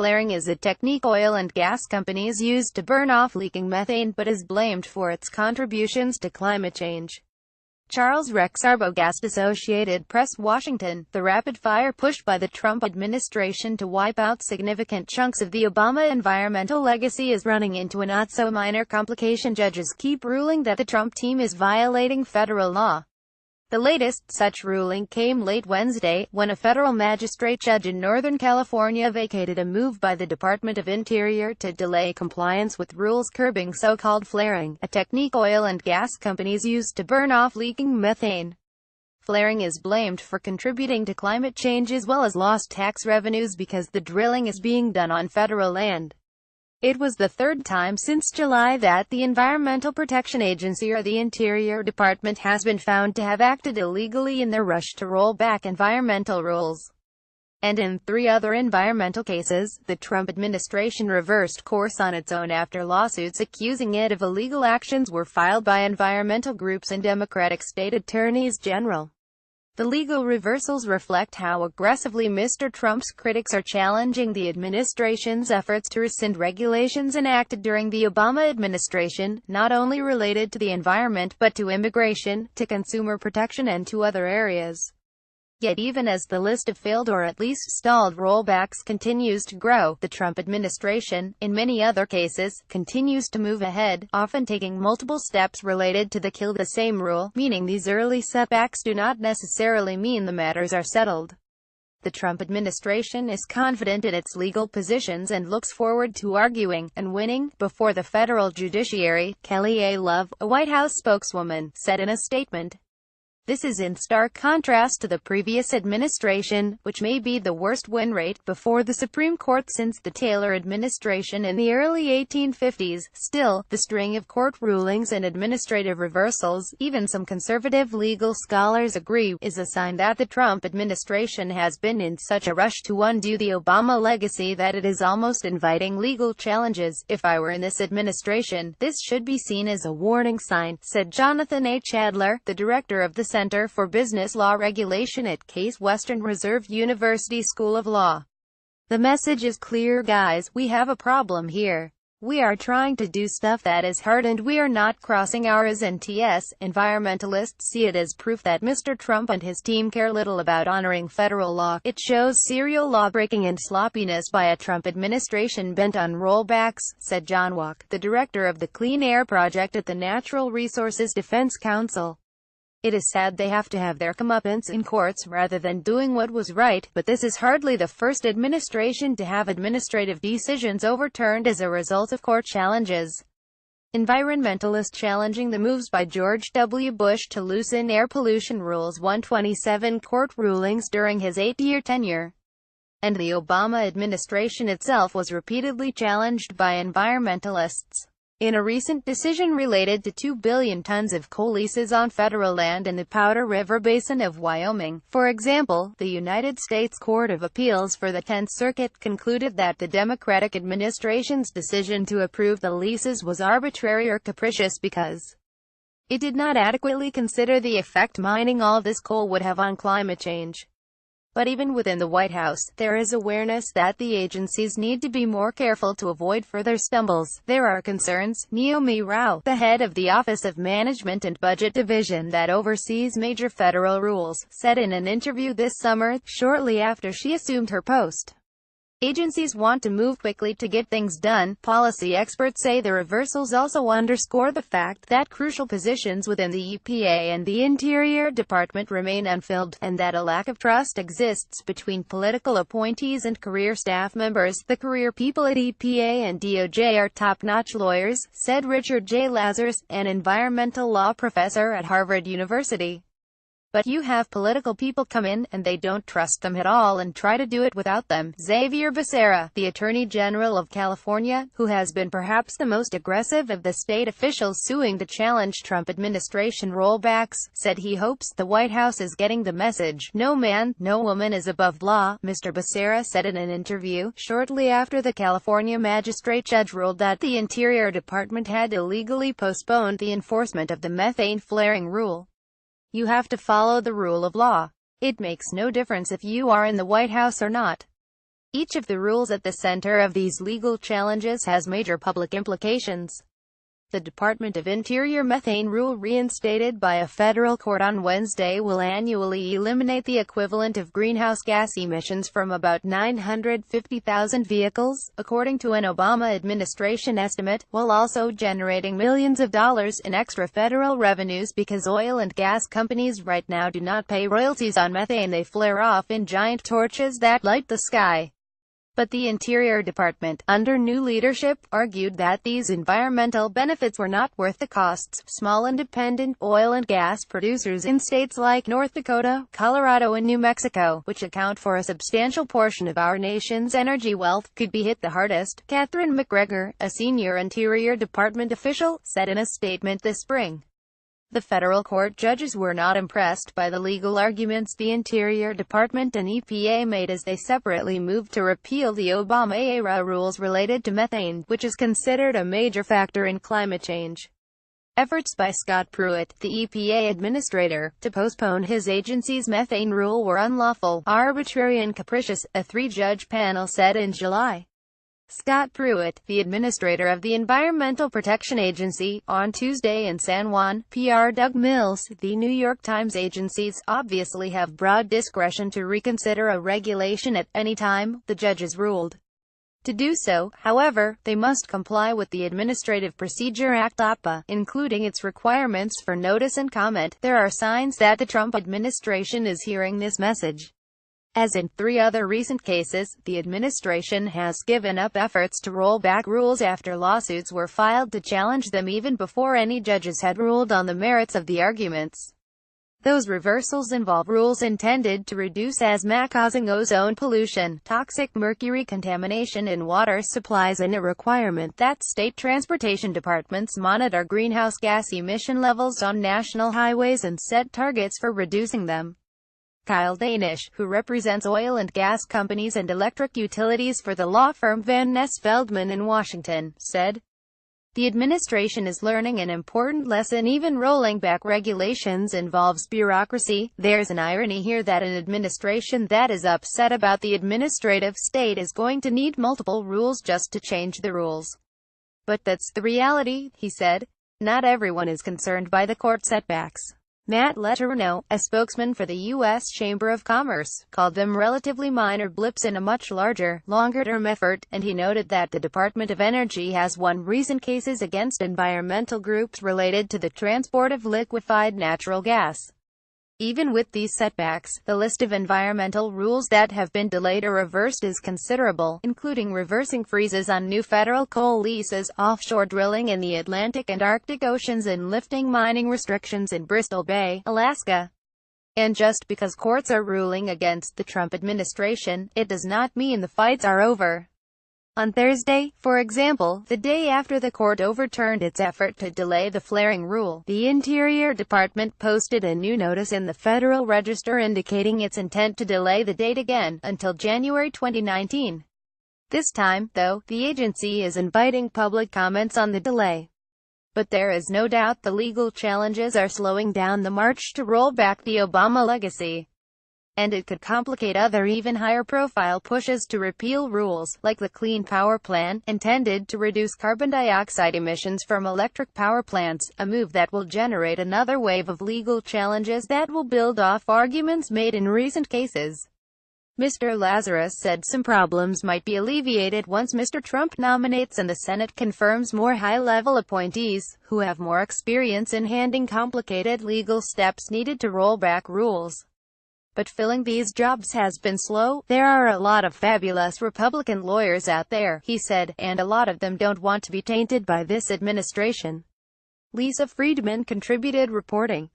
Flaring is a technique oil and gas companies use to burn off leaking methane, but is blamed for its contributions to climate change. Charles Rex ArbogastAssociated Press Washington. The rapid fire push by the Trump administration to wipe out significant chunks of the Obama environmental legacy is running into a not-so-minor complication. Judges keep ruling that the Trump team is violating federal law. The latest such ruling came late Wednesday, when a federal magistrate judge in Northern California vacated a move by the Department of Interior to delay compliance with rules curbing so-called flaring, a technique oil and gas companies use to burn off leaking methane. Flaring is blamed for contributing to climate change as well as lost tax revenues because the drilling is being done on federal land. It was the third time since July that the Environmental Protection Agency or the Interior Department has been found to have acted illegally in their rush to roll back environmental rules. And in 3 other environmental cases, the Trump administration reversed course on its own after lawsuits accusing it of illegal actions were filed by environmental groups and Democratic state attorneys general. The legal reversals reflect how aggressively Mr. Trump's critics are challenging the administration's efforts to rescind regulations enacted during the Obama administration, not only related to the environment but to immigration, to consumer protection and to other areas. Yet even as the list of failed or at least stalled rollbacks continues to grow, the Trump administration, in many other cases, continues to move ahead, often taking multiple steps related to the kill the same rule, meaning these early setbacks do not necessarily mean the matters are settled. The Trump administration is confident in its legal positions and looks forward to arguing, and winning, before the federal judiciary, Kellyanne Love, a White House spokeswoman, said in a statement. This is in stark contrast to the previous administration, which may be the worst win rate before the Supreme Court since the Taylor administration in the early 1850s. Still, the string of court rulings and administrative reversals, even some conservative legal scholars agree, is a sign that the Trump administration has been in such a rush to undo the Obama legacy that it is almost inviting legal challenges. If I were in this administration, this should be seen as a warning sign, said Jonathan A. Chadler, the director of the Center for Business Law Regulation at Case Western Reserve University School of Law. The message is clear, guys, we have a problem here. We are trying to do stuff that is hard and we are not crossing our I's and T's. Environmentalists see it as proof that Mr. Trump and his team care little about honoring federal law. It shows serial lawbreaking and sloppiness by a Trump administration bent on rollbacks, said John Walk, the director of the Clean Air Project at the Natural Resources Defense Council. It is sad they have to have their comeuppance in courts rather than doing what was right, but this is hardly the first administration to have administrative decisions overturned as a result of court challenges. Environmentalists challenging the moves by George W. Bush to loosen air pollution rules won 27 court rulings during his 8-year tenure. And the Obama administration itself was repeatedly challenged by environmentalists. In a recent decision related to 2 billion tons of coal leases on federal land in the Powder River Basin of Wyoming, for example, the United States Court of Appeals for the 10th Circuit concluded that the Democratic administration's decision to approve the leases was arbitrary or capricious because it did not adequately consider the effect mining all this coal would have on climate change. But even within the White House, there is awareness that the agencies need to be more careful to avoid further stumbles. There are concerns, Naomi Rao, the head of the Office of Management and Budget Division that oversees major federal rules, said in an interview this summer, shortly after she assumed her post. Agencies want to move quickly to get things done. Policy experts say the reversals also underscore the fact that crucial positions within the EPA and the Interior Department remain unfilled, and that a lack of trust exists between political appointees and career staff members. The career people at EPA and DOJ are top-notch lawyers, said Richard J. Lazarus, an environmental law professor at Harvard University. But you have political people come in, and they don't trust them at all and try to do it without them. Xavier Becerra, the Attorney General of California, who has been perhaps the most aggressive of the state officials suing to challenge Trump administration rollbacks, said he hopes the White House is getting the message. No man, no woman is above law, Mr. Becerra said in an interview, shortly after the California magistrate judge ruled that the Interior Department had illegally postponed the enforcement of the methane flaring rule. You have to follow the rule of law. It makes no difference if you are in the White House or not. Each of the rules at the center of these legal challenges has major public implications. The Department of Interior methane rule, reinstated by a federal court on Wednesday, will annually eliminate the equivalent of greenhouse gas emissions from about 950,000 vehicles, according to an Obama administration estimate, while also generating millions of dollars in extra federal revenues because oil and gas companies right now do not pay royalties on methane they flare off in giant torches that light the sky. But the Interior Department, under new leadership, argued that these environmental benefits were not worth the costs. Small independent oil and gas producers in states like North Dakota, Colorado and New Mexico, which account for a substantial portion of our nation's energy wealth, could be hit the hardest, Catherine McGregor, a senior Interior Department official, said in a statement this spring. The federal court judges were not impressed by the legal arguments the Interior Department and EPA made as they separately moved to repeal the Obama-era rules related to methane, which is considered a major factor in climate change. Efforts by Scott Pruitt, the EPA administrator, to postpone his agency's methane rule were unlawful, arbitrary and capricious, a three-judge panel said in July. Scott Pruitt, the administrator of the Environmental Protection Agency, on Tuesday in San Juan, PR Doug Mills, the New York Times agencies obviously have broad discretion to reconsider a regulation at any time, the judges ruled. To do so, however, they must comply with the Administrative Procedure Act (APA), including its requirements for notice and comment. There are signs that the Trump administration is hearing this message. As in three other recent cases, the administration has given up efforts to roll back rules after lawsuits were filed to challenge them even before any judges had ruled on the merits of the arguments. Those reversals involve rules intended to reduce asthma-causing ozone pollution, toxic mercury contamination in water supplies, and a requirement that state transportation departments monitor greenhouse gas emission levels on national highways and set targets for reducing them. Kyle Danish, who represents oil and gas companies and electric utilities for the law firm Van Ness Feldman in Washington, said, "The administration is learning an important lesson. Even rolling back regulations involves bureaucracy. There's an irony here that an administration that is upset about the administrative state is going to need multiple rules just to change the rules. But that's the reality," he said. Not everyone is concerned by the court setbacks. Matt Letterino, a spokesman for the U.S. Chamber of Commerce, called them relatively minor blips in a much larger, longer-term effort, and he noted that the Department of Energy has won recent cases against environmental groups related to the transport of liquefied natural gas. Even with these setbacks, the list of environmental rules that have been delayed or reversed is considerable, including reversing freezes on new federal coal leases, offshore drilling in the Atlantic and Arctic Oceans, and lifting mining restrictions in Bristol Bay, Alaska. And just because courts are ruling against the Trump administration, it does not mean the fights are over. On Thursday, for example, the day after the court overturned its effort to delay the flaring rule, the Interior Department posted a new notice in the Federal Register indicating its intent to delay the date again, until January 2019. This time, though, the agency is inviting public comments on the delay. But there is no doubt the legal challenges are slowing down the march to roll back the Obama legacy. And it could complicate other even higher-profile pushes to repeal rules, like the Clean Power Plan, intended to reduce carbon dioxide emissions from electric power plants, a move that will generate another wave of legal challenges that will build off arguments made in recent cases. Mr. Lazarus said some problems might be alleviated once Mr. Trump nominates and the Senate confirms more high-level appointees, who have more experience in handling complicated legal steps needed to roll back rules. But filling these jobs has been slow. There are a lot of fabulous Republican lawyers out there, he said, and a lot of them don't want to be tainted by this administration. Lisa Friedman contributed reporting.